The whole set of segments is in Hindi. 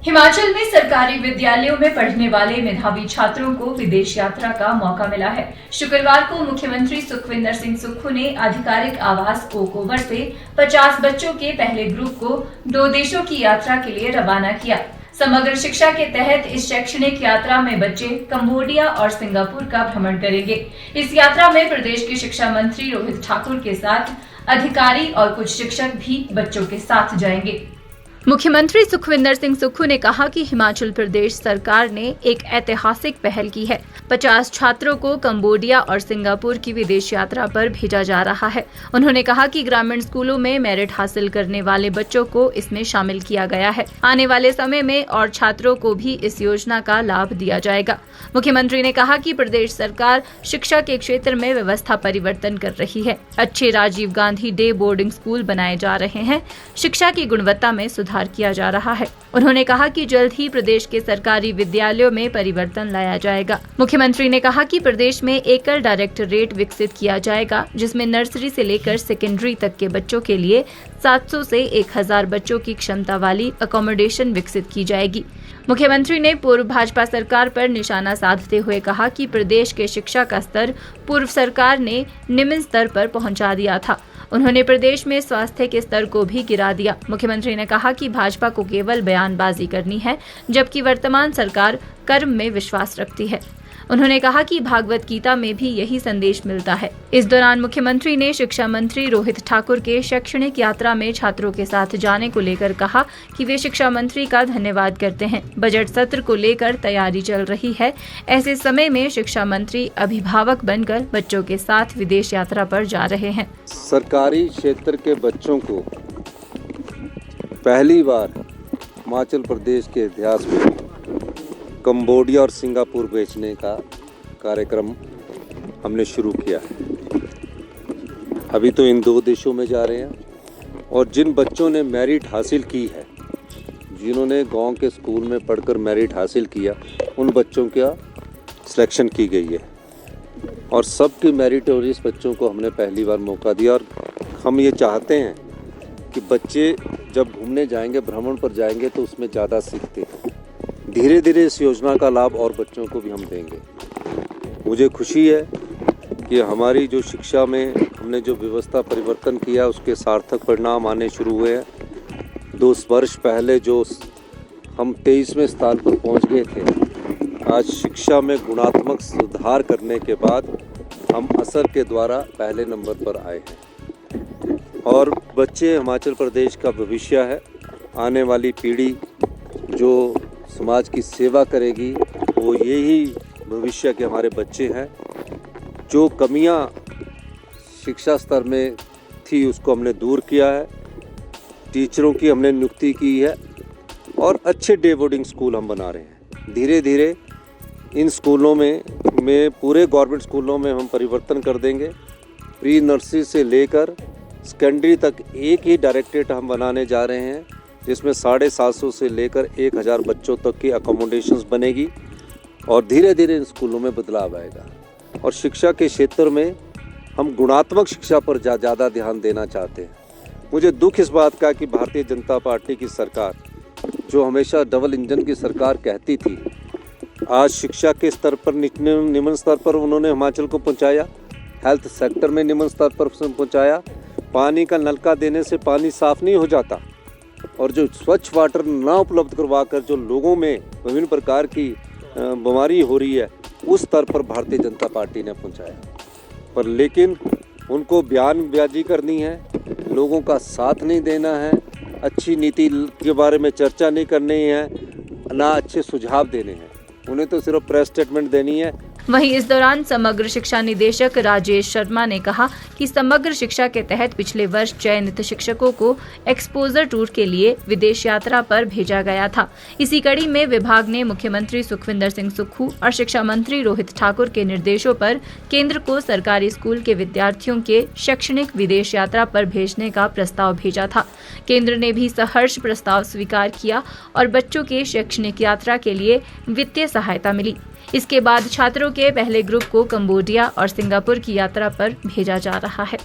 हिमाचल में सरकारी विद्यालयों में पढ़ने वाले मेधावी छात्रों को विदेश यात्रा का मौका मिला है। शुक्रवार को मुख्यमंत्री सुखविंदर सिंह सुक्खू ने आधिकारिक आवास ओक ओवर से 50 बच्चों के पहले ग्रुप को 2 देशों की यात्रा के लिए रवाना किया। समग्र शिक्षा के तहत इस शैक्षणिक यात्रा में बच्चे कंबोडिया और सिंगापुर का भ्रमण करेंगे। इस यात्रा में प्रदेश के शिक्षा मंत्री रोहित ठाकुर के साथ अधिकारी और कुछ शिक्षक भी बच्चों के साथ जाएंगे। मुख्यमंत्री सुखविंदर सिंह सुक्खू ने कहा कि हिमाचल प्रदेश सरकार ने एक ऐतिहासिक पहल की है। 50 छात्रों को कंबोडिया और सिंगापुर की विदेश यात्रा पर भेजा जा रहा है। उन्होंने कहा कि ग्रामीण स्कूलों में मेरिट हासिल करने वाले बच्चों को इसमें शामिल किया गया है। आने वाले समय में और छात्रों को भी इस योजना का लाभ दिया जाएगा। मुख्यमंत्री ने कहा कि प्रदेश सरकार शिक्षा के क्षेत्र में व्यवस्था परिवर्तन कर रही है। अच्छे Rajiv Gandhi day boarding school बनाए जा रहे हैं। शिक्षा की गुणवत्ता में सुधार किया जा रहा है। उन्होंने कहा कि जल्द ही प्रदेश के सरकारी विद्यालयों में परिवर्तन लाया जाएगा। मुख्यमंत्री ने कहा कि प्रदेश में एकल डायरेक्टरेट विकसित किया जाएगा, जिसमें नर्सरी से लेकर सेकेंडरी तक के बच्चों के लिए 700 से 1000 बच्चों की क्षमता वाली अकोमोडेशन विकसित की जाएगी। मुख्यमंत्री ने पूर्व भाजपा सरकार पर निशाना साधते हुए कहा कि प्रदेश के शिक्षा का स्तर पूर्व सरकार ने निम्न स्तर पर पहुंचा दिया था। उन्होंने प्रदेश में स्वास्थ्य के स्तर को भी गिरा दिया। मुख्यमंत्री ने कहा कि भाजपा को केवल बयानबाजी करनी है, जबकि वर्तमान सरकार कर्म में विश्वास रखती है। उन्होंने कहा कि भागवत गीता में भी यही संदेश मिलता है। इस दौरान मुख्यमंत्री ने शिक्षा मंत्री रोहित ठाकुर के शैक्षणिक यात्रा में छात्रों के साथ जाने को लेकर कहा कि वे शिक्षा मंत्री का धन्यवाद करते हैं। बजट सत्र को लेकर तैयारी चल रही है। ऐसे समय में शिक्षा मंत्री अभिभावक बनकर बच्चों के साथ विदेश यात्रा पर जा रहे हैं। सरकारी क्षेत्र के बच्चों को पहली बार हिमाचल प्रदेश के इतिहास में कंबोडिया और सिंगापुर बेचने का कार्यक्रम हमने शुरू किया है। अभी तो इन 2 देशों में जा रहे हैं और जिन बच्चों ने मेरिट हासिल की है, जिन्होंने गांव के स्कूल में पढ़कर मेरिट हासिल किया, उन बच्चों का सिलेक्शन की गई है और सबके मेरिटोरियस बच्चों को हमने पहली बार मौका दिया। और हम ये चाहते हैं कि बच्चे जब घूमने जाएंगे, भ्रमण पर जाएंगे, तो उसमें ज़्यादा सीखते हैं। धीरे धीरे इस योजना का लाभ और बच्चों को भी हम देंगे। मुझे खुशी है कि हमारी जो शिक्षा में हमने जो व्यवस्था परिवर्तन किया, उसके सार्थक परिणाम आने शुरू हुए हैं। 2 वर्ष पहले जो हम 23वें स्थान पर पहुंच गए थे, आज शिक्षा में गुणात्मक सुधार करने के बाद हम असर के द्वारा पहले नंबर पर आए हैं। और बच्चे हिमाचल प्रदेश का भविष्य है। आने वाली पीढ़ी जो समाज की सेवा करेगी, वो यही भविष्य के हमारे बच्चे हैं। जो कमियां शिक्षा स्तर में थी, उसको हमने दूर किया है। टीचरों की हमने नियुक्ति की है और अच्छे डे बोर्डिंग स्कूल हम बना रहे हैं। धीरे धीरे इन स्कूलों में पूरे गवर्नमेंट स्कूलों में हम परिवर्तन कर देंगे। प्री नर्सरी से लेकर सेकेंडरी तक एक ही डायरेक्टरेट हम बनाने जा रहे हैं, जिसमें 750 से लेकर 1000 बच्चों तक की अकोमोडेशंस बनेगी और धीरे धीरे इन स्कूलों में बदलाव आएगा। और शिक्षा के क्षेत्र में हम गुणात्मक शिक्षा पर ज़्यादा ध्यान देना चाहते हैं। मुझे दुख इस बात का कि भारतीय जनता पार्टी की सरकार, जो हमेशा डबल इंजन की सरकार कहती थी, आज शिक्षा के स्तर पर निम्न स्तर पर उन्होंने हिमाचल को पहुँचाया। हेल्थ सेक्टर में निम्न स्तर पर पहुँचाया। पानी का नलका देने से पानी साफ़ नहीं हो जाता और जो स्वच्छ वाटर ना उपलब्ध करवा कर जो लोगों में विभिन्न प्रकार की बीमारी हो रही है, उस स्तर पर भारतीय जनता पार्टी ने पहुंचाया। पर लेकिन उनको बयानबाजी करनी है, लोगों का साथ नहीं देना है, अच्छी नीति के बारे में चर्चा नहीं करनी है, ना अच्छे सुझाव देने हैं। उन्हें तो सिर्फ प्रेस स्टेटमेंट देनी है। वहीं इस दौरान समग्र शिक्षा निदेशक राजेश शर्मा ने कहा कि समग्र शिक्षा के तहत पिछले वर्ष चयनित शिक्षकों को एक्सपोजर टूर के लिए विदेश यात्रा पर भेजा गया था। इसी कड़ी में विभाग ने मुख्यमंत्री सुखविंदर सिंह सुक्खू और शिक्षा मंत्री रोहित ठाकुर के निर्देशों पर केंद्र को सरकारी स्कूल के विद्यार्थियों के शैक्षणिक विदेश यात्रा पर भेजने का प्रस्ताव भेजा था। केंद्र ने भी सहर्ष प्रस्ताव स्वीकार किया और बच्चों के शैक्षणिक यात्रा के लिए वित्तीय सहायता मिली। इसके बाद छात्रों के पहले ग्रुप को कंबोडिया और सिंगापुर की यात्रा पर भेजा जा रहा है।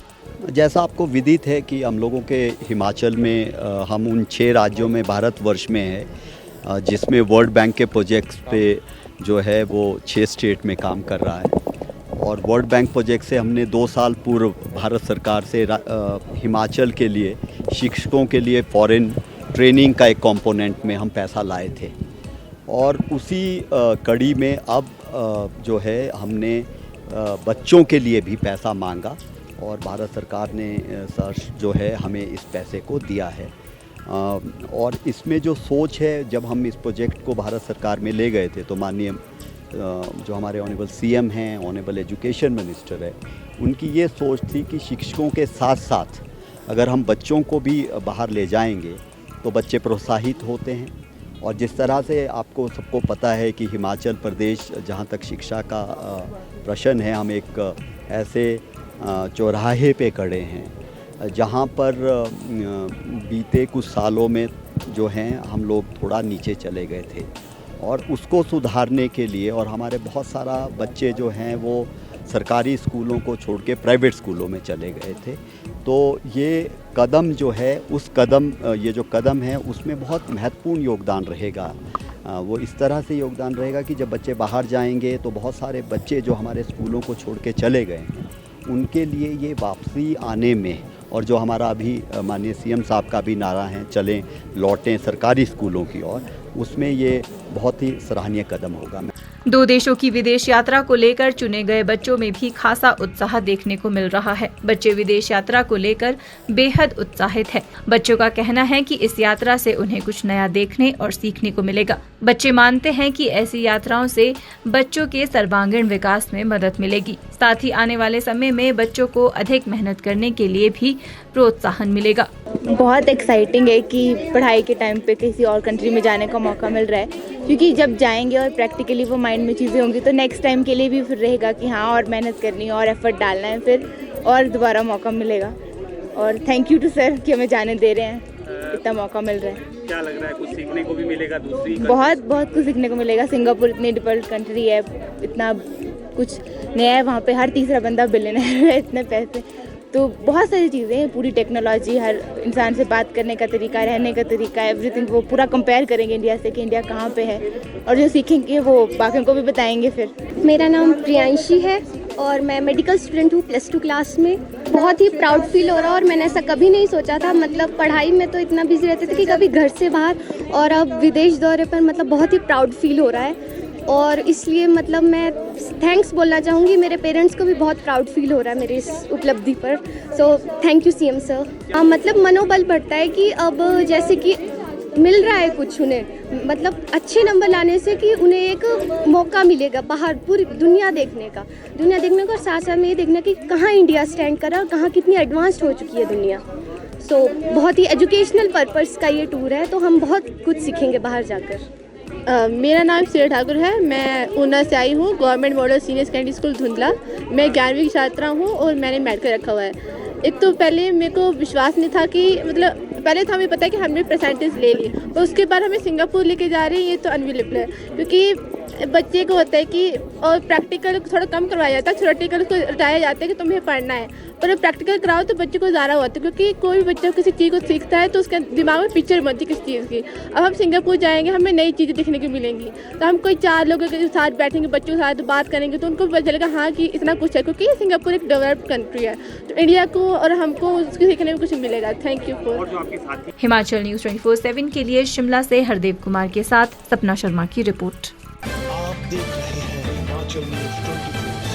जैसा आपको विदित है कि हम लोगों के हिमाचल में हम उन 6 राज्यों में भारतवर्ष में है जिसमें वर्ल्ड बैंक के प्रोजेक्ट्स पे जो है वो 6 स्टेट में काम कर रहा है। और वर्ल्ड बैंक प्रोजेक्ट से हमने 2 साल पूर्व भारत सरकार से हिमाचल के लिए शिक्षकों के लिए फॉरेन ट्रेनिंग का एक कंपोनेंट में हम पैसा लाए थे। और उसी कड़ी में अब जो है हमने बच्चों के लिए भी पैसा मांगा और भारत सरकार ने सर जो है हमें इस पैसे को दिया है। और इसमें जो सोच है, जब हम इस प्रोजेक्ट को भारत सरकार में ले गए थे तो माननीय जो हमारे ऑनरेबल सीएम हैं, ऑनरेबल एजुकेशन मिनिस्टर है, उनकी ये सोच थी कि शिक्षकों के साथ साथ अगर हम बच्चों को भी बाहर ले जाएंगे तो बच्चे प्रोत्साहित होते हैं। और जिस तरह से आपको सबको पता है कि हिमाचल प्रदेश जहाँ तक शिक्षा का प्रश्न है, हम एक ऐसे चौराहे पे खड़े हैं जहाँ पर बीते कुछ सालों में जो हैं हम लोग थोड़ा नीचे चले गए थे और उसको सुधारने के लिए, और हमारे बहुत सारा बच्चे जो हैं वो सरकारी स्कूलों को छोड़ के प्राइवेट स्कूलों में चले गए थे। तो ये कदम जो है ये जो कदम है उसमें बहुत महत्वपूर्ण योगदान रहेगा। वो इस तरह से योगदान रहेगा कि जब बच्चे बाहर जाएंगे तो बहुत सारे बच्चे जो हमारे स्कूलों को छोड़ के चले गए हैं उनके लिए ये वापसी आने में, और जो हमारा अभी माननीय सीएम साहब का भी नारा है चलें लौटें सरकारी स्कूलों की ओर, उसमें ये बहुत ही सराहनीय कदम होगा। 2 देशों की विदेश यात्रा को लेकर चुने गए बच्चों में भी खासा उत्साह देखने को मिल रहा है। बच्चे विदेश यात्रा को लेकर बेहद उत्साहित है। बच्चों का कहना है कि इस यात्रा से उन्हें कुछ नया देखने और सीखने को मिलेगा। बच्चे मानते हैं कि ऐसी यात्राओं से बच्चों के सर्वांगीण विकास में मदद मिलेगी। साथ ही आने वाले समय में बच्चों को अधिक मेहनत करने के लिए भी प्रोत्साहन मिलेगा। बहुत एक्साइटिंग है कि पढ़ाई के टाइम पे किसी और कंट्री में जाने का मौका मिल रहा है, क्योंकि जब जाएंगे और प्रैक्टिकली वो माइंड में चीज़ें होंगी तो नेक्स्ट टाइम के लिए भी फिर रहेगा कि हाँ और मेहनत करनी है और एफर्ट डालना है, फिर और दोबारा मौका मिलेगा। और थैंक यू टू सर कि हमें जाने दे रहे हैं, इतना मौका मिल रहा है। क्या लग रहा है, कुछ सीखने को भी मिलेगा? बहुत कुछ सीखने को मिलेगा। सिंगापुर इतनी डेवलप्ड कंट्री है, इतना कुछ नया है, वहाँ पे हर तीसरा बंदा बिलियनर है, इतने पैसे, तो बहुत सारी चीज़ें हैं, पूरी टेक्नोलॉजी, हर इंसान से बात करने का तरीका, रहने का तरीका, एवरीथिंग वो पूरा कंपेयर करेंगे इंडिया से कि इंडिया कहाँ पे है, और जो सीखेंगे वो बाकियों को भी बताएंगे। फिर मेरा नाम प्रियांशी है और मैं मेडिकल स्टूडेंट हूँ +2 क्लास में। बहुत ही प्राउड फील हो रहा है और मैंने ऐसा कभी नहीं सोचा था। मतलब पढ़ाई में तो इतना बिजी रहते थे कि कभी घर से बाहर, और अब विदेश दौरे पर मतलब बहुत ही प्राउड फील हो रहा है। और इसलिए मतलब मैं थैंक्स बोलना चाहूँगी, मेरे पेरेंट्स को भी बहुत प्राउड फील हो रहा है मेरी इस उपलब्धि पर। So thank you CM sir. मतलब मनोबल बढ़ता है कि अब जैसे कि मिल रहा है कुछ उन्हें, मतलब अच्छे नंबर लाने से कि उन्हें एक मौका मिलेगा बाहर पूरी दुनिया देखने का, और साथ साथ में ये देखना कि कहाँ इंडिया स्टैंड कर रहा है और कहाँ कितनी एडवांस्ड हो चुकी है दुनिया। सो बहुत ही एजुकेशनल पर्पस का ये टूर है, तो हम बहुत कुछ सीखेंगे बाहर जाकर। मेरा नाम श्रेया ठाकुर है, मैं ऊना से आई हूँ, government model senior secondary school धुंधला। मैं 11वीं की छात्रा हूँ और मैंने मेडिकल रखा हुआ है। एक तो पहले मेरे को विश्वास नहीं था कि मतलब पहले तो हमें पता है कि हमने परसेंटेज ले लिए, पर उसके बाद हमें सिंगापुर लेके जा रहे हैं, ये तो अनबिलीवेबल है। क्योंकि बच्चे को होता है कि और प्रैक्टिकल थोड़ा कम करवाया जाता है, थ्योरेटिकल को बताया जाता है कि तुम्हें पढ़ना है, पर प्रैक्टिकल कराओ तो बच्चे को ज़्यादा होता है, क्योंकि कोई भी बच्चा किसी चीज़ को सीखता है तो उसके दिमाग में पिक्चर बनती है किसी चीज़ की। अब हम सिंगापुर जाएंगे, हमें नई चीज़ें देखने को मिलेंगी, तो हम कोई 4 लोगों के साथ बैठेंगे, बच्चों के साथ बात करेंगे तो उनको पता चलेगा हाँ कि इतना कुछ है, क्योंकि सिंगापुर एक डेवलप्ड कंट्री है, तो इंडिया को और हमको उसको सीखने में कुछ मिलेगा। Thank you for. Himachal news 24/7 के लिए शिमला से हरदेव कुमार के साथ सपना शर्मा की रिपोर्ट। आप देख रहे हैं हिमाचल न्यूज़ 24।